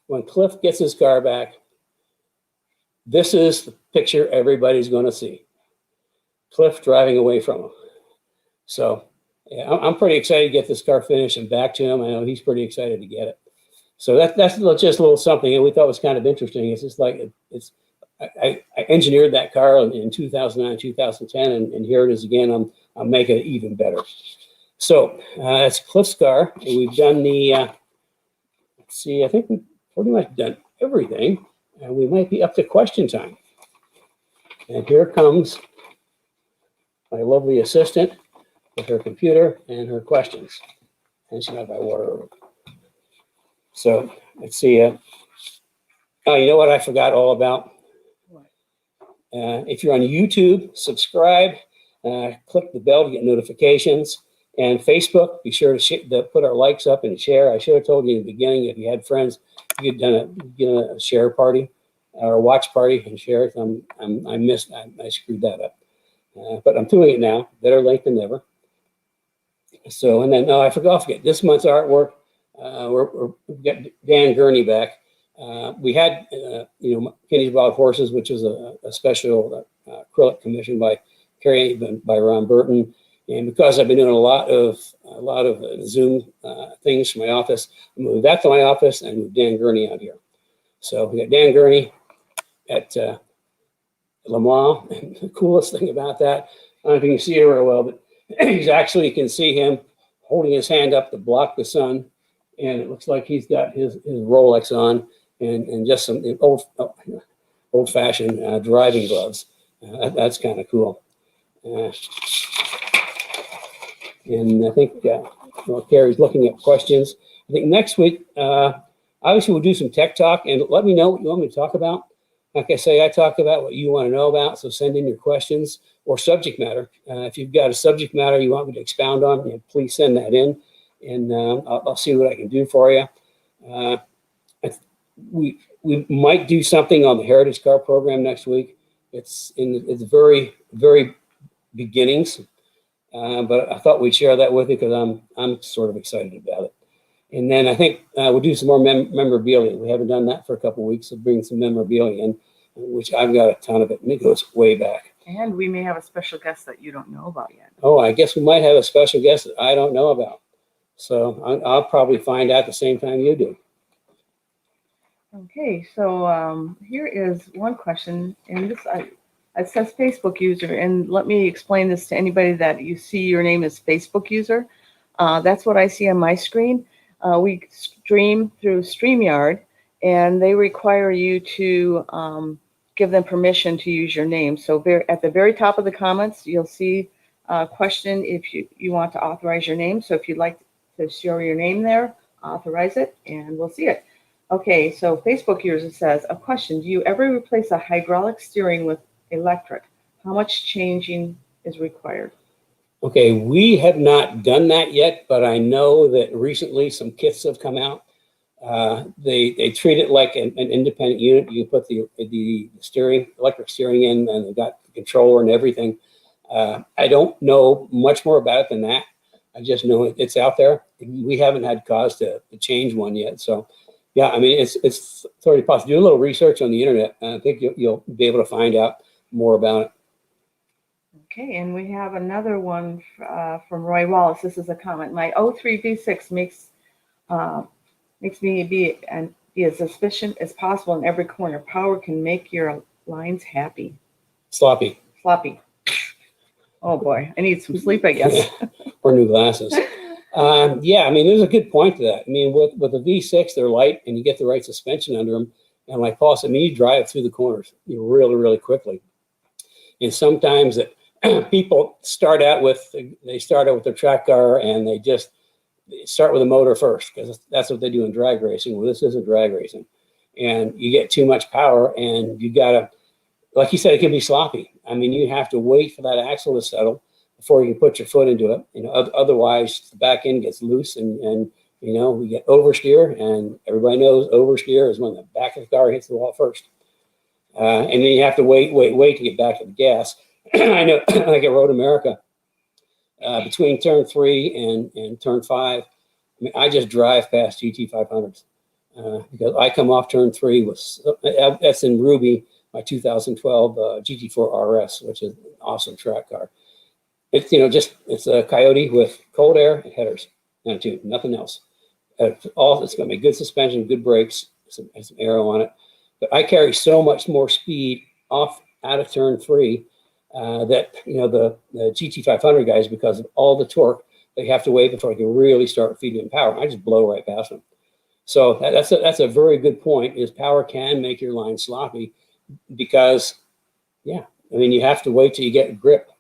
when Cliff gets his car back, this is the picture everybody's going to see. Cliff driving away from him. So yeah, I'm pretty excited to get this car finished and back to him. I know he's pretty excited to get it. So that's just a little something, and we thought was kind of interesting. It's just like I engineered that car in 2009, 2010, and here it is again. I'm making it even better. So that's Cliff's car. And we've done the. Let's see. I think we've pretty much done everything, and we might be up to question time. And here comes my lovely assistant with her computer and her questions. And she might buy water. So let's see. Oh, you know what I forgot all about? If you're on YouTube, subscribe, click the bell to get notifications. And Facebook, be sure to put our likes up and share. I should have told you in the beginning, if you had friends, you could get a share party or a watch party and share it. I screwed that up. But I'm doing it now. Better late than never. So, and then, I forgot this month's artwork. We've got Dan Gurney back. We had, Kenny's Wild Horses, which is a special acrylic commission by Ron Burton. And because I've been doing a lot of Zoom things from my office, I moved that to my office and moved Dan Gurney out here. So we got Dan Gurney at Le Mans. And the coolest thing about that, I don't know if you can see it very well, but you can see him holding his hand up to block the sun. And it looks like he's got his Rolex on and just some old-fashioned driving gloves. That's kind of cool. And I think Carrie's looking at questions. I think next week, obviously we'll do some tech talk, and let me know what you want me to talk about. Like I say, I talk about what you want to know about, so send in your questions or subject matter. If you've got a subject matter you want me to expound on, please send that in, and I'll see what I can do for you. we might do something on the Heritage Car program next week. It's in its very, very beginnings, but I thought we'd share that with you because I'm sort of excited about it. And then I think we'll do some more memorabilia. We haven't done that for a couple of weeks, so bring some memorabilia in, which I've got a ton of it, and it goes way back. And we may have a special guest that you don't know about yet. Oh, I guess we might have a special guest that I don't know about. So I'll probably find out the same time you do. Okay, so here is one question, and this it says Facebook user, and let me explain this to anybody that you see your name as Facebook user. That's what I see on my screen. We stream through StreamYard, and they require you to give them permission to use your name. So at the very top of the comments, you'll see a question if you want to authorize your name. So if you'd like to show your name there, authorize it, and we'll see it. Okay, so Facebook user says, a question, do you ever replace a hydraulic steering with electric? How much changing is required? Okay, we have not done that yet, but I know that recently some kits have come out. They treat it like an independent unit. You put the steering, electric steering in, and they've got the controller and everything. I don't know much more about it than that. I just know it's out there. We haven't had cause to change one yet. So, yeah, I mean, it's totally possible. Do a little research on the internet, and I think you'll be able to find out more about it. Okay, and we have another one from Roy Wallace. This is a comment. My 03 V6 makes me be as efficient as possible in every corner. Power can make your lines happy. Sloppy. Sloppy. Oh boy, I need some sleep, I guess. Or new glasses. Yeah, I mean, there's a good point to that. I mean, with the V6, they're light, and you get the right suspension under them. And like Paul said, I mean, you drive through the corners really, really quickly. And sometimes people start out with their track car, and they start with a motor first, because that's what they do in drag racing. Well, this isn't drag racing. And you get too much power, and you got to, like you said, it can be sloppy. I mean, you have to wait for that axle to settle before you can put your foot into it. Otherwise the back end gets loose, and we get oversteer, and everybody knows oversteer is when the back of the car hits the wall first. And then you have to wait to get back to the gas. I know, like at Road America, between turn 3 and turn 5, I mean, I just drive past GT500s because I come off turn 3 that's in Ruby, my 2012 GT4 RS, which is an awesome track car. It's it's a Coyote with cold air and headers, nothing else. It's going to be good suspension, good brakes, some aero on it. But I carry so much more speed out of turn 3 that the GT500 guys, because of all the torque, they have to wait before they can really start feeding them power. I just blow right past them. So that's a very good point. Is power can make your line sloppy because, yeah, I mean, you have to wait till you get grip.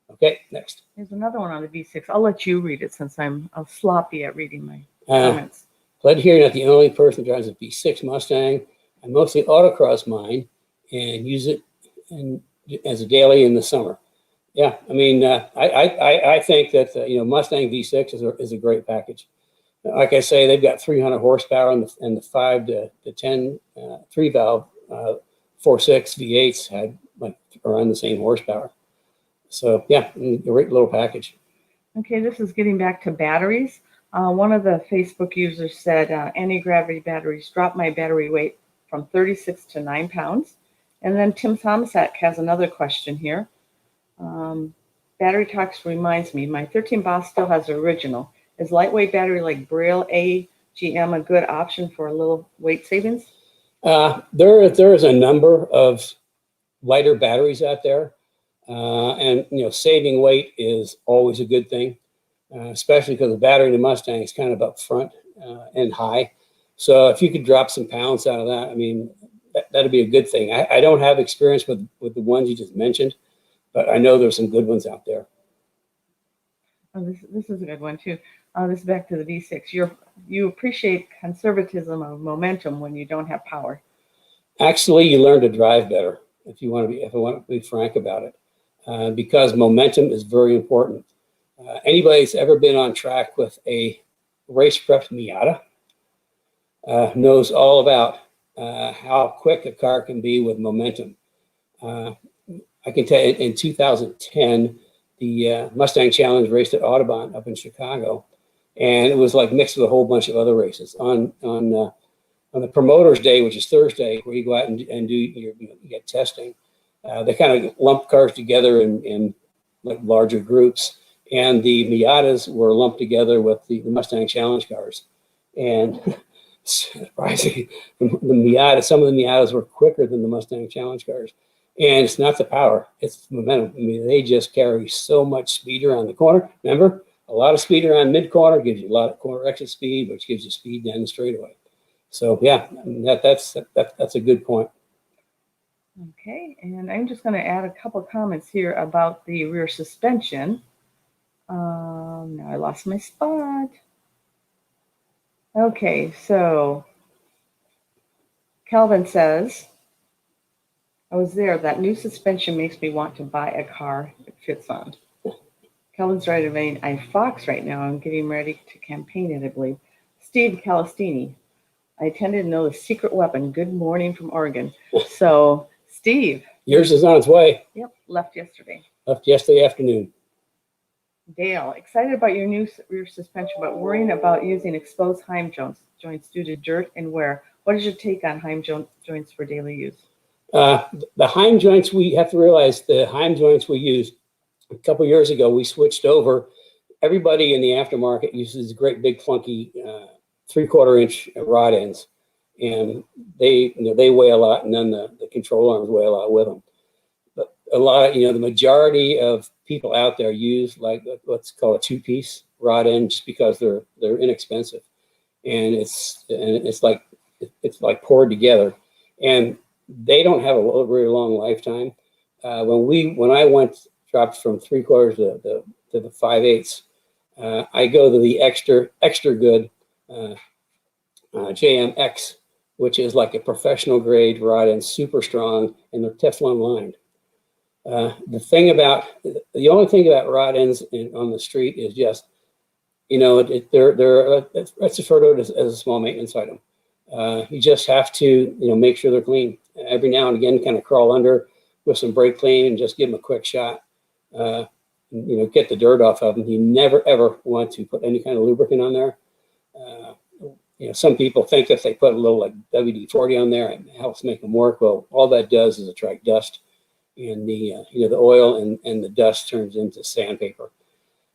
Okay, next. There's another one on the V6. I'll let you read it since I'm sloppy at reading my comments. Glad to hear you're not the only person who drives a V6 Mustang. I mostly autocross mine and use it as a daily in the summer. Yeah, I mean, I think that Mustang V6 is a great package. Like I say, they've got 300 horsepower, and the 5 to 10 3-valve 4.6 V8s had like around the same horsepower. So yeah, a great little package. Okay, this is getting back to batteries. One of the Facebook users said anti-gravity batteries dropped my battery weight from 36 to 9 pounds. And then Tim Thomasak has another question here. Battery Talks reminds me, my 13 Boss still has the original. Is lightweight battery like Braille AGM a good option for a little weight savings? There is a number of lighter batteries out there. And saving weight is always a good thing, especially because the battery in the Mustang is kind of up front and high. So if you could drop some pounds out of that, I mean, that'd be a good thing. I don't have experience with the ones you just mentioned, but I know there's some good ones out there. Oh, this is a good one too. This is back to the V6. You appreciate conservatism of momentum when you don't have power. Actually, you learn to drive better if I want to be frank about it. Because momentum is very important. Anybody that's ever been on track with a race prep Miata knows all about how quick a car can be with momentum. I can tell you in 2010, the Mustang Challenge raced at Audubon up in Chicago, and it was like mixed with a whole bunch of other races. On the Promoters Day, which is Thursday, where you go out and do you get testing, they kind of lumped cars together in like larger groups, and the Miatas were lumped together with the Mustang Challenge cars. And surprisingly, some of the Miatas were quicker than the Mustang Challenge cars. And it's not the power, it's the momentum. I mean, they just carry so much speed around the corner. Remember, a lot of speed around mid-corner gives you a lot of corner exit speed, which gives you speed down the straightaway. So yeah, I mean, that's a good point. Okay, and I'm just going to add a couple comments here about the rear suspension. Now I lost my spot. Okay, so Calvin says, I was there. That new suspension makes me want to buy a car it fits on. Calvin's right. I mean, I'm Fox right now. I'm getting ready to campaign it, I believe. Steve Calistini. I tended to know the secret weapon. Good morning from Oregon. So, Steve. Yours is on its way. Yep, left yesterday. Left yesterday afternoon. Dale, excited about your new rear suspension, but worrying about using exposed Heim joints due to dirt and wear. What is your take on Heim joints for daily use? The Heim joints, we have to realize the Heim joints we used a couple years ago, we switched over. Everybody in the aftermarket uses great big clunky 3/4 inch rod ends, and they weigh a lot, and then the control arms weigh a lot with them. But a lot of, the majority of people out there use like what's called a 2-piece rod end, just because they're inexpensive, and it's like poured together, and they don't have a very long lifetime. When I dropped from 3/4 to the 5/8, I go to the extra good JMX, which is like a professional grade rod and super strong, and they're Teflon lined. The only thing about rod ends on the street is just, it's referred to as a small maintenance item. You just have to, make sure they're clean. Every now and again, kind of crawl under with some brake clean and just give them a quick shot. Get the dirt off of them. You never ever want to put any kind of lubricant on there. Some people think if they put a little like WD-40 on there, it helps make them work. Well, all that does is attract dust, and the oil and the dust turns into sandpaper.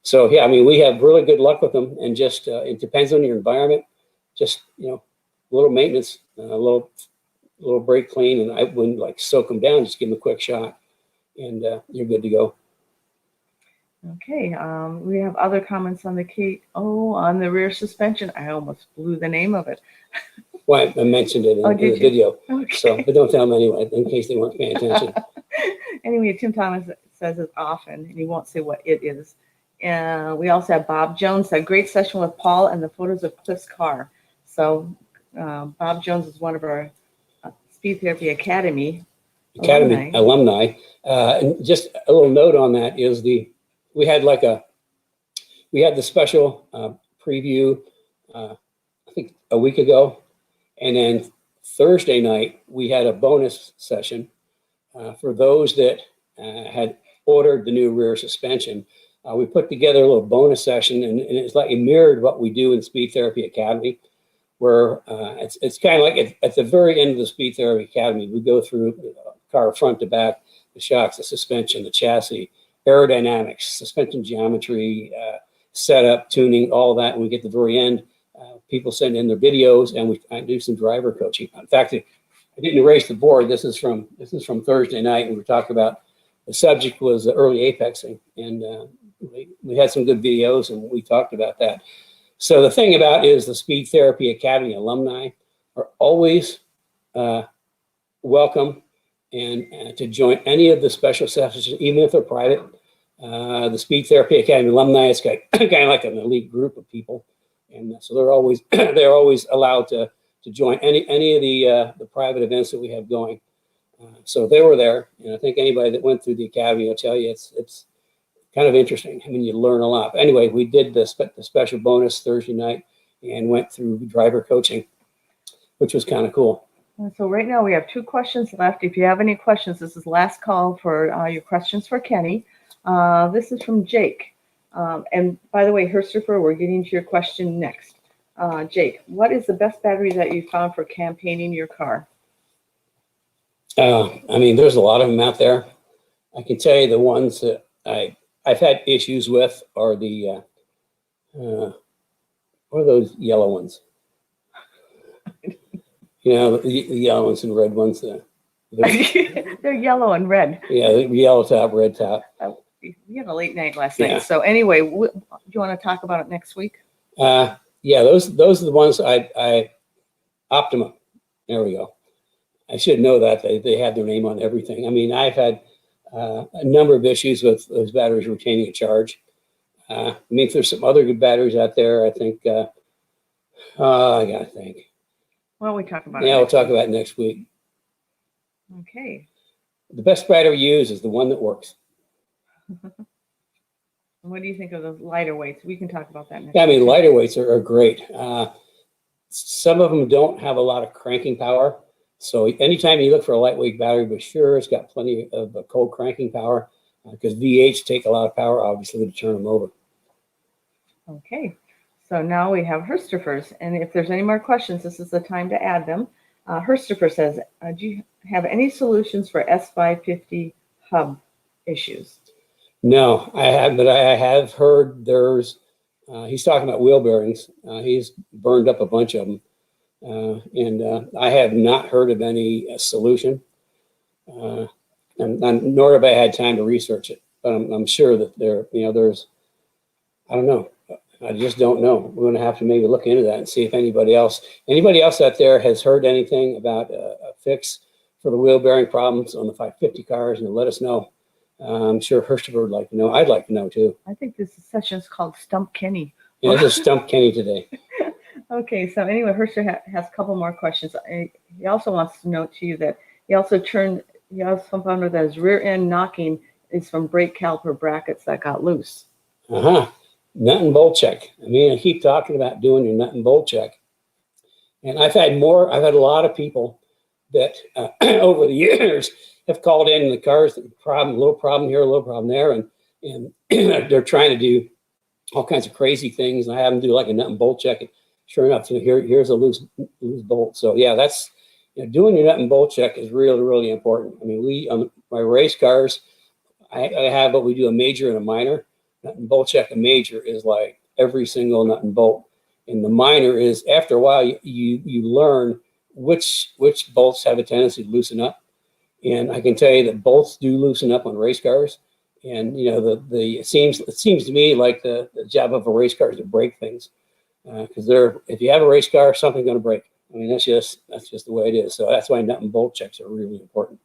So yeah, I mean, we have really good luck with them, and just it depends on your environment. Just a little maintenance, a little brake clean, and I wouldn't like soak them down. Just give them a quick shot, and you're good to go. Okay, we have other comments on on the rear suspension. I almost blew the name of it. Well, I mentioned it in the video, okay. So but don't tell them anyway, in case they weren't paying attention. Anyway, Tim Thomas says it often, and he won't say what it is. We also have Bob Jones, a great session with Paul, and the photos of Cliff's car. So Bob Jones is one of our Speed Therapy Academy alumni. And just a little note on that is we had the special preview I think a week ago, and then Thursday night we had a bonus session for those that had ordered the new rear suspension. We put together a little bonus session, and it's like it mirrored what we do in Speed Therapy Academy, where it's kind of like at the very end of the Speed Therapy Academy, we go through the car front to back, the shocks, the suspension, the chassis, aerodynamics, suspension geometry, setup, tuning, all that. And we get to the very end, people send in their videos, and I do some driver coaching. In fact, I didn't erase the board. This is from Thursday night, and we talked about, the subject was early apexing, and we had some good videos, and we talked about that. So the thing about is the Speed Therapy Academy alumni are always welcome and to join any of the special sessions, even if they're private. The Speed Therapy Academy alumni is kind of like an elite group of people, and so they're always allowed to join any of the private events that we have going. So they were there, and I think anybody that went through the academy will tell you it's kind of interesting. I mean, you learn a lot. But anyway, we did the special bonus Thursday night and went through driver coaching, which was kind of cool. So right now we have 2 questions left. If you have any questions, this is last call for your questions for Kenny. This is from Jake. And by the way, Herstrifer, we're getting to your question next. Jake, what is the best battery that you found for campaigning your car? I mean, there's a lot of them out there. I can tell you the ones that I've had issues with are the what are those yellow ones? You know, the yellow ones and red ones. They're yellow and red. Yeah, the yellow top, red top. We had a late night last Yeah. night. So anyway, do you want to talk about it next week? Yeah, those are the ones Optima. There we go. I should know that they have their name on everything. I mean, I've had a number of issues with those batteries retaining a charge. I mean, if there's some other good batteries out there, I think, I gotta think. Why don't we talk about it? Yeah, we'll next talk week? about it next week. Okay. The best battery used is the one that works. What do you think of the lighter weights? We can talk about that next Yeah, I mean, week. lighter weights are great. Some of them don't have a lot of cranking power. So anytime you look for a lightweight battery, be sure it's got plenty of cold cranking power because V8s take a lot of power, obviously, to turn them over. Okay. So now we have Herstrifers. And if there's any more questions, this is the time to add them. Herstrifer says, do you have any solutions for S550 hub issues? No, I have, but I have heard there's, he's talking about wheel bearings. He's burned up a bunch of them. And I have not heard of any solution. And nor have I had time to research it. But I'm sure that there's, I don't know. I just don't know. We're going to have to maybe look into that and see if anybody else out there has heard anything about a fix for the wheel bearing problems on the 550 cars, and let us know. I'm sure Herstifer would like to know. I'd like to know too. I think this session is called Stump Kenny. Yeah, this is Stump Kenny today. Okay, so anyway, Herster has a couple more questions. He also wants to note to you that he also found out that his rear end knocking is from brake caliper brackets that got loose. Nut and bolt check. I mean, I keep talking about doing your nut and bolt check. And I've had a lot of people that over the years have called in the cars, little problem here, a little problem there. And they're trying to do all kinds of crazy things. And I have them do like a nut and bolt check. And sure enough, here's a loose bolt. So yeah, that's, doing your nut and bolt check is really, really important. I mean, on my race cars, I have what we do, a major and a minor. Nut and bolt check, a major is like every single nut and bolt. And the minor is, after a while, you learn which bolts have a tendency to loosen up. And I can tell you that bolts do loosen up on race cars. And it seems to me like the job of a race car is to break things, because if you have a race car, something's going to break. I mean, that's just the way it is. So that's why nut and bolt checks are really important.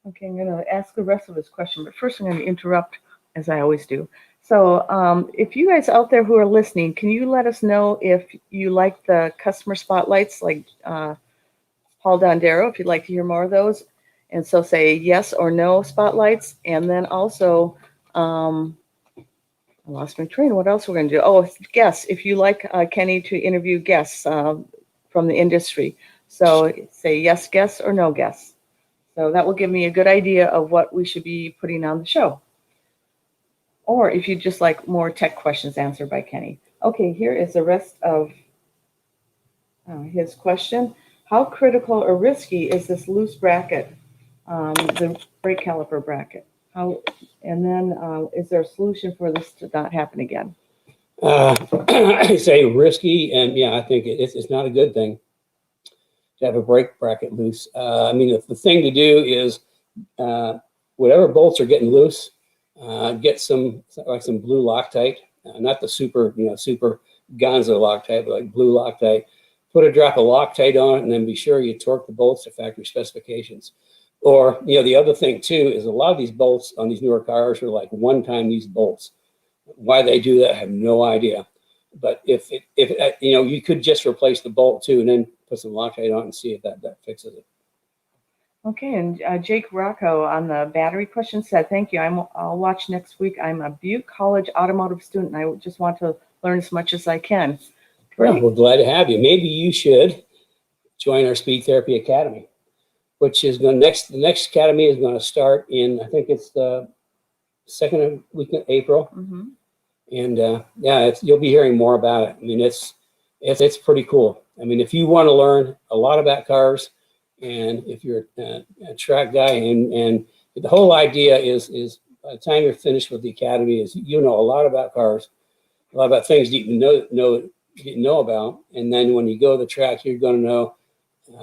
Okay, I'm going to ask the rest of his question, but first I'm going to interrupt, as I always do. So if you guys out there who are listening, can you let us know if you like the customer spotlights, like Paul Dondero, if you'd like to hear more of those? And so say yes or no spotlights. And then also, I lost my train. What else we're going to do? Oh, guests. If you like Kenny to interview guests from the industry. So say yes guests or no guests. So that will give me a good idea of what we should be putting on the show. Or if you just like more tech questions answered by Kenny. Okay, here is the rest of his question. How critical or risky is this loose bracket, the brake caliper bracket? And then is there a solution for this to not happen again? I say risky, and yeah, I think it's not a good thing to have a brake bracket loose. I mean, the thing to do is whatever bolts are getting loose, get some blue Loctite, not the super gonzo Loctite, but like blue Loctite. Put a drop of Loctite on it, and then be sure you torque the bolts to factory specifications. Or the other thing too is a lot of these bolts on these newer cars are like one-time use bolts. Why they do that, I have no idea. But if you could just replace the bolt too, and then put some Loctite on and see if that fixes it. Okay, and Jake Rocco on the battery question said, thank you. I'll watch next week. I'm a Butte College automotive student, and I just want to learn as much as I can. Well, we're glad to have you. Maybe you should join our Speed Therapy Academy. which is going the next academy is going to start in, I think it's the second week of April. Mm-hmm. And yeah, you'll be hearing more about it. I mean, it's pretty cool. I mean, if you want to learn a lot about cars, and if you're a track guy, and the whole idea is by the time you're finished with the academy, is you know a lot about cars, a lot about things you didn't know about, and then when you go to the track, you're going to know,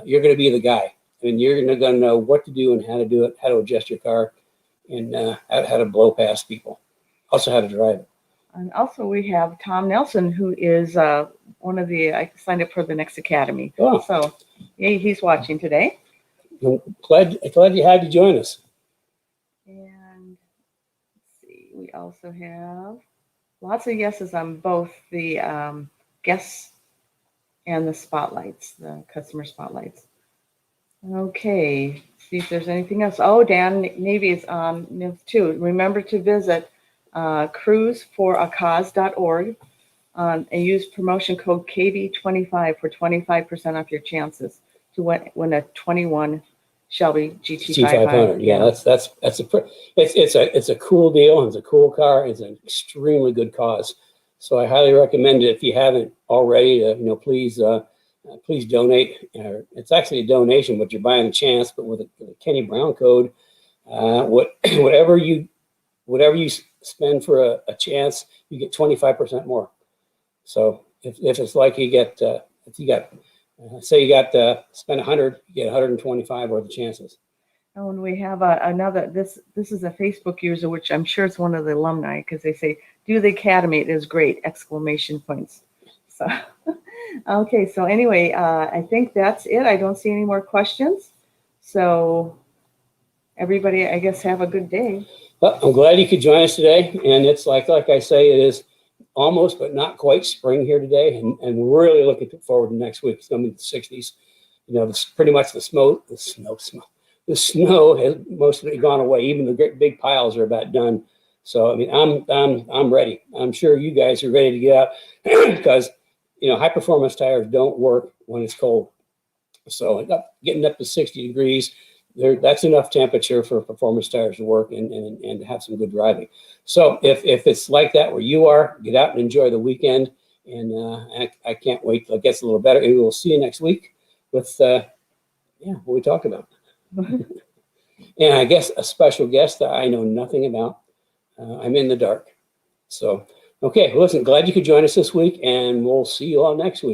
you're going to be the guy. I mean, you're going to know what to do and how to do it, how to adjust your car, and how to blow past people. Also, how to drive it. And also we have Tom Nelson, who is one of the, I signed up for the next academy. Oh. So yeah, he's watching today. I'm glad you had to join us. And let's see, we also have lots of yeses on both the guests and the spotlights, the customer spotlights. Okay, see if there's anything else. Oh, Dan Navy is on too. Remember to visit cruiseforacause.org and use promotion code KB25 for 25% off your chances to win a 21 Shelby GT500. Yeah, it's a cool deal. It's a cool car. It's an extremely good cause. So I highly recommend it if you haven't already. Please donate. It's actually a donation, but you're buying a chance. But with a Kenny Brown code, whatever you spend for a chance, you get 25% more. So if it's like you get say you got spend 100, you get 125 worth of chances. Oh, and we have another. This is a Facebook user, which I'm sure it's one of the alumni, because they say, "Do the academy? It is great!" Exclamation points. So, okay. So anyway, I think that's it. I don't see any more questions. So, everybody, I guess, have a good day. Well, I'm glad you could join us today. And it's like I say, it is almost, but not quite spring here today. And we're really looking forward to next week. It's going to be the 60s. Pretty much the snow has mostly gone away. Even the great big piles are about done. So, I mean, I'm ready. I'm sure you guys are ready to get out because, high performance tires don't work when it's cold. So getting up to 60 degrees, that's enough temperature for performance tires to work and to have some good driving. So if it's like that where you are, get out and enjoy the weekend. And I can't wait till it gets a little better. And we'll see you next week with what we talked about. And I guess a special guest that I know nothing about. I'm in the dark. So, okay, well, listen, glad you could join us this week, and we'll see you all next week.